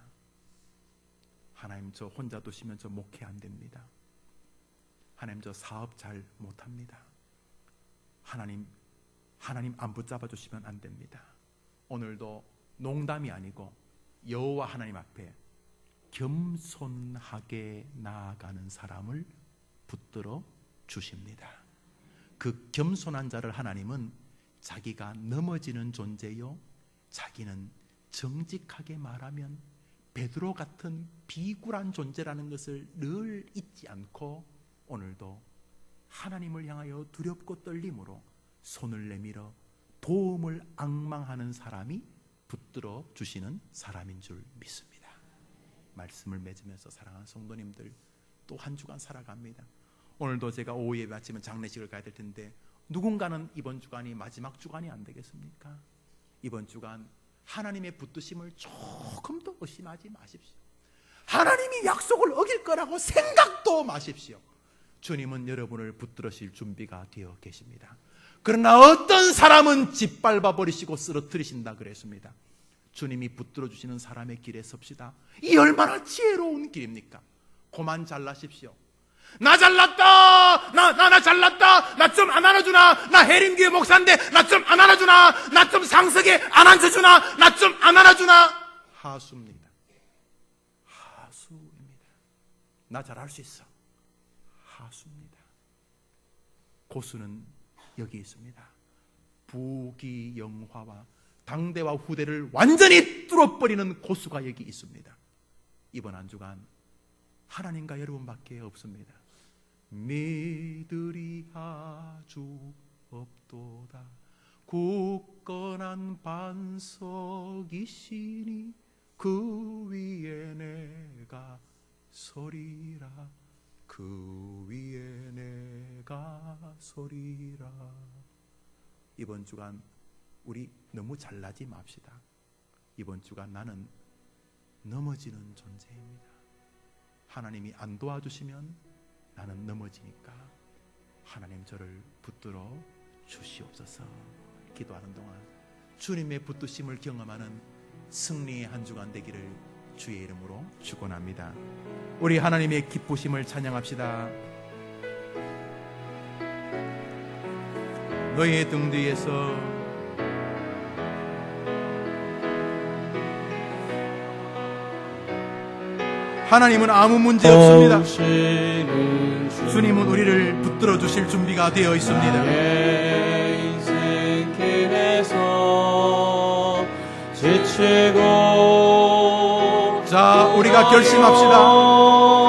하나님, 저 혼자 두시면 저 목회 안 됩니다. 하나님, 저 사업 잘 못합니다. 하나님 안 붙잡아 주시면 안 됩니다. 오늘도 농담이 아니고 여호와 하나님 앞에 겸손하게 나아가는 사람을 붙들어 주십니다. 그 겸손한 자를 하나님은 자기가 넘어지는 존재요, 자기는 정직하게 말하면 베드로 같은 비굴한 존재라는 것을 늘 잊지 않고 오늘도 하나님을 향하여 두렵고 떨림으로 손을 내밀어 도움을 앙망하는 사람이 붙들어 주시는 사람인 줄 믿습니다. 말씀을 맺으면서 사랑하는 성도님들, 또 한 주간 살아갑니다. 오늘도 제가 오후 예배 마치면 장례식을 가야 될 텐데 누군가는 이번 주간이 마지막 주간이 안 되겠습니까? 이번 주간 하나님의 붙드심을 조금 더 의심하지 마십시오. 하나님이 약속을 어길 거라고 생각도 마십시오. 주님은 여러분을 붙들으실 준비가 되어 계십니다. 그러나 어떤 사람은 짓밟아 버리시고 쓰러뜨리신다 그랬습니다. 주님이 붙들어 주시는 사람의 길에 섭시다. 이 얼마나 지혜로운 길입니까? 고만 잘나십시오. 나 잘났다, 나 잘났다, 나 좀 안 안아주나, 나 해림교회 목사인데 나 좀 안 안아주나, 나 좀 상석에 안 앉혀주나, 나 좀 안 안아주나. 하수입니다. 하수입니다. 나 잘할 수 있어. 하수입니다. 고수는 여기 있습니다. 부귀영화와 당대와 후대를 완전히 뚫어버리는 고수가 여기 있습니다. 이번 한 주간 하나님과 여러분밖에 없습니다. 믿으리하 주 없도다. 굳건한 반석이시니 그 위에 내가 서리라. 그 위에 내가 서리라. 이번 주간 우리 너무 잘나지 맙시다. 이번 주간 나는 넘어지는 존재입니다. 하나님이 안 도와주시면 나는 넘어지니까 하나님 저를 붙들어 주시옵소서. 기도하는 동안 주님의 붙드심을 경험하는 승리의 한 주간 되기를 주의 이름으로 축원합니다. 우리 하나님의 기쁘심을 찬양합시다. 너의 등 뒤에서 하나님은 아무 문제 없습니다. 주님은 우리를 붙들어 주실 준비가 되어 있습니다. 자, 우리가 결심합시다.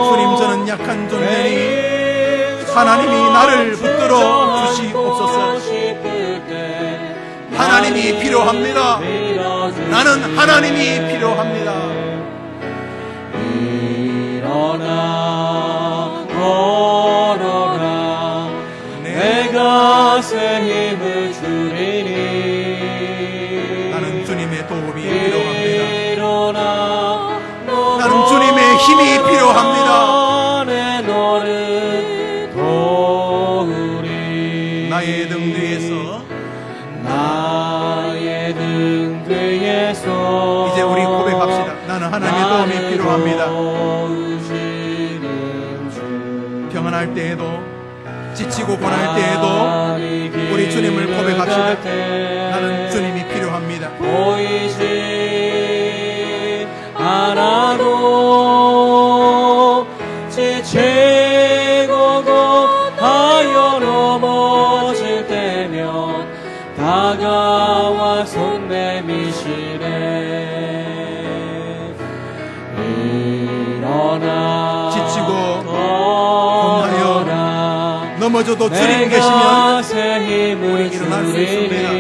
주님, 저는 약한 존재니 하나님이 나를 붙들어 주시옵소서. 하나님이 필요합니다. 나는 하나님이 필요합니다. 일어나 걸어라 내가 새 힘을 주리니 나는 주님의 도움이 필요합니다. 일어나 나는 주님의 힘이 필요합니다. 내 너를 도우리 나의 등 뒤에서 나의 등 뒤에서 이제 우리 고백합시다. 나는 하나님의 도움이 필요합니다. 평안할 때에도 지치고 고난할 때에도 우리 주님을 고백합시다. 나는 주님이 필요합니다. 보이지 않아도 지치고 고하여 넘어질 때면 다가와 손 내미시네. 일어나 지치고 고하여 넘어져도 주님 계시면 우리 일어날 수 있습니다.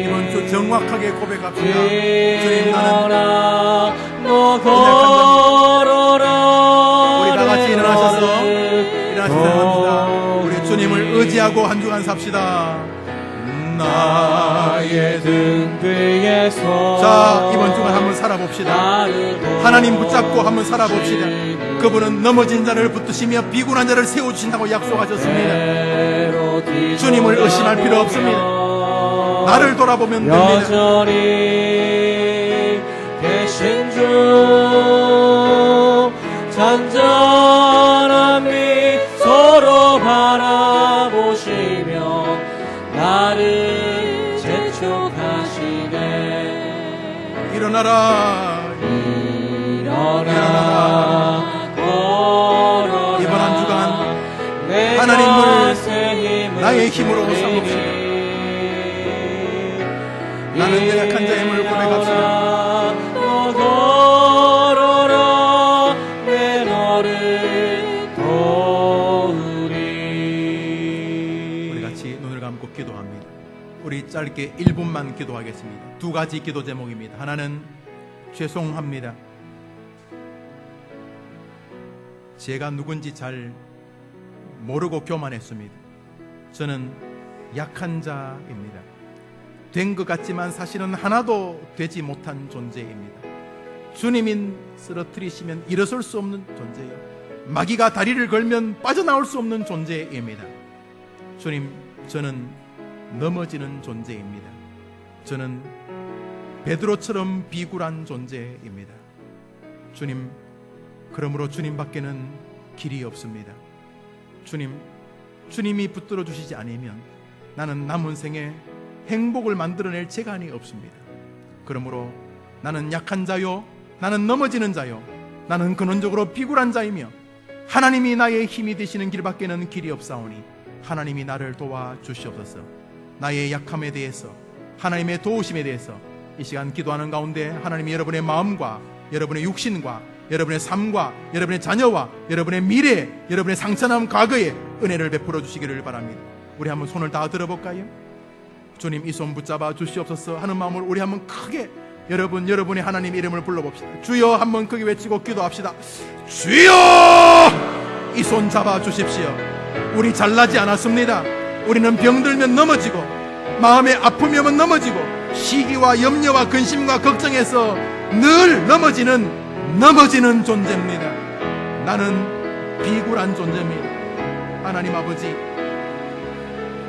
이번 주 정확하게 고백합시다. 주님, 나는 우리 다 같이 일어나셔서 일어나시다. 우리 주님을 의지하고 한 주간 삽시다. 나의 등 뒤에서 자, 이번 주간 한번 살아봅시다. 하나님 붙잡고 한번 살아봅시다. 그분은 넘어진 자를 붙드시며 비굴한 자를 세워주신다고 약속하셨습니다. 주님을 의심할 필요 없습니다. 나를 돌아보면 됩니다. 여전히 계신 주 잔잔한 미소로 바라보시며 나를 재촉하시네. 일어나라. 걸어라. 이번 한 주간 하나님을 나의 힘으로 삼읍시다. 나는 연약한 자의 힘을 고백합시다. 걸어라 내 너를 도우리. 우리 같이 눈을 감고 기도합니다. 우리 짧게 1분만 기도하겠습니다. 두 가지 기도 제목입니다. 하나는 죄송합니다. 제가 누군지 잘 모르고 교만했습니다. 저는 약한 자입니다. 된 것 같지만 사실은 하나도 되지 못한 존재입니다. 주님이 쓰러뜨리시면 일어설 수 없는 존재요. 마귀가 다리를 걸면 빠져나올 수 없는 존재입니다. 주님, 저는 넘어지는 존재입니다. 저는 베드로처럼 비굴한 존재입니다. 주님, 그러므로 주님밖에는 길이 없습니다. 주님이 붙들어 주시지 않으면 나는 남은 생에 행복을 만들어낼 재간이 없습니다. 그러므로 나는 약한 자요, 나는 넘어지는 자요, 나는 근원적으로 비굴한 자이며 하나님이 나의 힘이 되시는 길밖에는 길이 없사오니 하나님이 나를 도와주시옵소서. 나의 약함에 대해서, 하나님의 도우심에 대해서 이 시간 기도하는 가운데 하나님이 여러분의 마음과 여러분의 육신과 여러분의 삶과 여러분의 자녀와 여러분의 미래, 여러분의 상처남 과거에 은혜를 베풀어 주시기를 바랍니다. 우리 한번 손을 다 들어볼까요? 주님, 이 손 붙잡아 주시옵소서 하는 마음으로 우리 한번 크게 여러분의 하나님 이름을 불러봅시다. 주여 한번 크게 외치고 기도합시다. 주여! 이 손 잡아 주십시오. 우리 잘나지 않았습니다. 우리는 병들면 넘어지고 마음에 아프면 넘어지고 시기와 염려와 근심과 걱정에서 늘 넘어지는 존재입니다. 나는 비굴한 존재입니다. 하나님 아버지,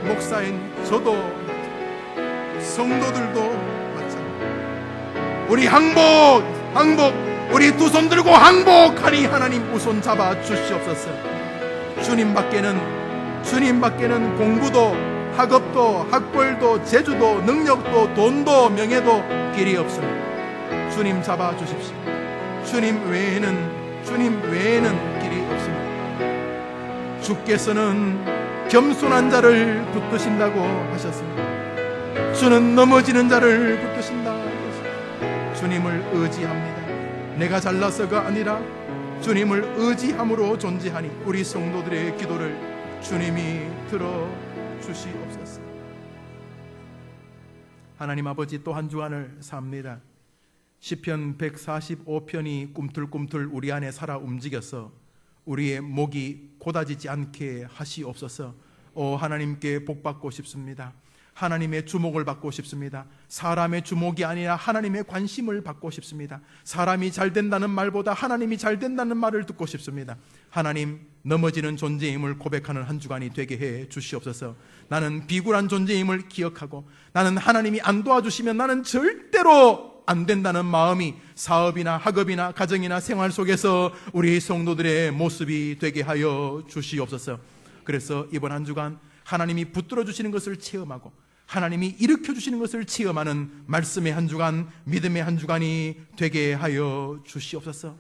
목사인 저도 성도들도 마찬가지입니다. 우리 항복 우리 두 손 들고 항복하니 하나님 우손 잡아 주시옵소서. 주님밖에는 공부도 학업도 학벌도 재주도 능력도 돈도 명예도 길이 없습니다. 주님 잡아 주십시오. 주님 외에는 길이 없습니다. 주께서는 겸손한 자를 붙드신다고 하셨습니다. 주는 넘어지는 자를 붙드신다 하셨습니다. 주님을 의지합니다. 내가 잘나서가 아니라 주님을 의지함으로 존재하니 우리 성도들의 기도를 주님이 들어주시옵소서. 하나님 아버지, 또 한 주간을 삽니다. 시편 145편이 꿈틀꿈틀 우리 안에 살아 움직여서 우리의 목이 고다지지 않게 하시옵소서. 하나님께 복받고 싶습니다. 하나님의 주목을 받고 싶습니다. 사람의 주목이 아니라 하나님의 관심을 받고 싶습니다. 사람이 잘 된다는 말보다 하나님이 잘 된다는 말을 듣고 싶습니다. 하나님, 넘어지는 존재임을 고백하는 한 주간이 되게 해 주시옵소서. 나는 비굴한 존재임을 기억하고, 나는 하나님이 안 도와주시면 나는 절대로 안 된다는 마음이 사업이나 학업이나 가정이나 생활 속에서 우리 성도들의 모습이 되게 하여 주시옵소서. 그래서 이번 한 주간 하나님이 붙들어 주시는 것을 체험하고 하나님이 일으켜 주시는 것을 체험하는 말씀의 한 주간, 믿음의 한 주간이 되게 하여 주시옵소서.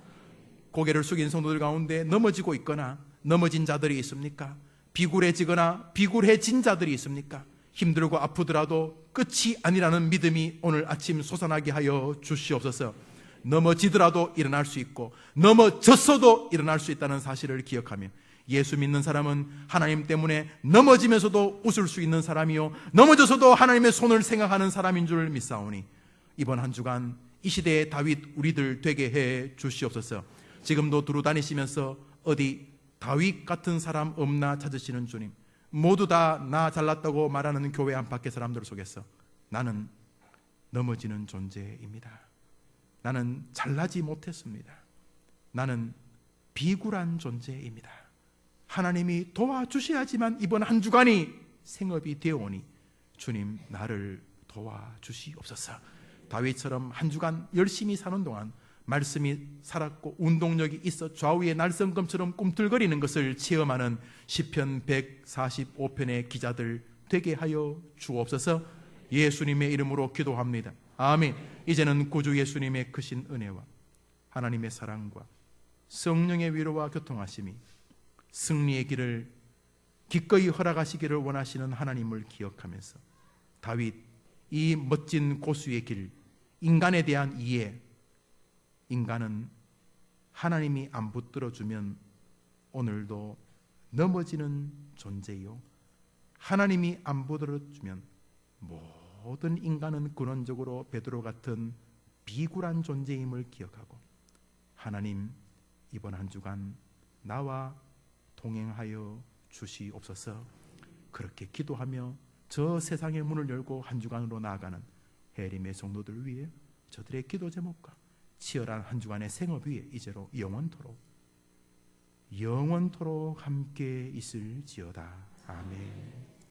고개를 숙인 성도들 가운데 넘어지고 있거나 넘어진 자들이 있습니까? 비굴해지거나 비굴해진 자들이 있습니까? 힘들고 아프더라도 끝이 아니라는 믿음이 오늘 아침 솟아나게 하여 주시옵소서. 넘어지더라도 일어날 수 있고 넘어졌어도 일어날 수 있다는 사실을 기억하며, 예수 믿는 사람은 하나님 때문에 넘어지면서도 웃을 수 있는 사람이요 넘어져서도 하나님의 손을 생각하는 사람인 줄 믿사오니, 이번 한 주간 이 시대의 다윗 우리들 되게 해 주시옵소서. 지금도 두루 다니시면서 어디 다윗 같은 사람 없나 찾으시는 주님, 모두 다 나 잘났다고 말하는 교회 안팎의 사람들 속에서 나는 넘어지는 존재입니다. 나는 잘나지 못했습니다. 나는 비굴한 존재입니다. 하나님이 도와주셔야지만 이번 한 주간이 생업이 되어오니 주님, 나를 도와주시옵소서. 다윗처럼 한 주간 열심히 사는 동안 말씀이 살았고 운동력이 있어 좌우의 날성검처럼 꿈틀거리는 것을 체험하는 시편 145편의 기자들 되게 하여 주옵소서. 예수님의 이름으로 기도합니다. 아멘. 이제는 구주 예수님의 크신 은혜와 하나님의 사랑과 성령의 위로와 교통하심이 승리의 길을 기꺼이 허락하시기를 원하시는 하나님을 기억하면서 다윗, 이 멋진 고수의 길, 인간에 대한 이해, 인간은 하나님이 안 붙들어주면 오늘도 넘어지는 존재요, 하나님이 안 붙들어주면 모든 인간은 근원적으로 베드로 같은 비굴한 존재임을 기억하고, 하나님, 이번 한 주간 나와 동행하여 주시옵소서. 그렇게 기도하며 저 세상의 문을 열고 한 주간으로 나아가는 해림의 성도들 위해 저들의 기도 제목과 치열한 한 주간의 생업 위에 이제로 영원토록 함께 있을지어다. 아멘.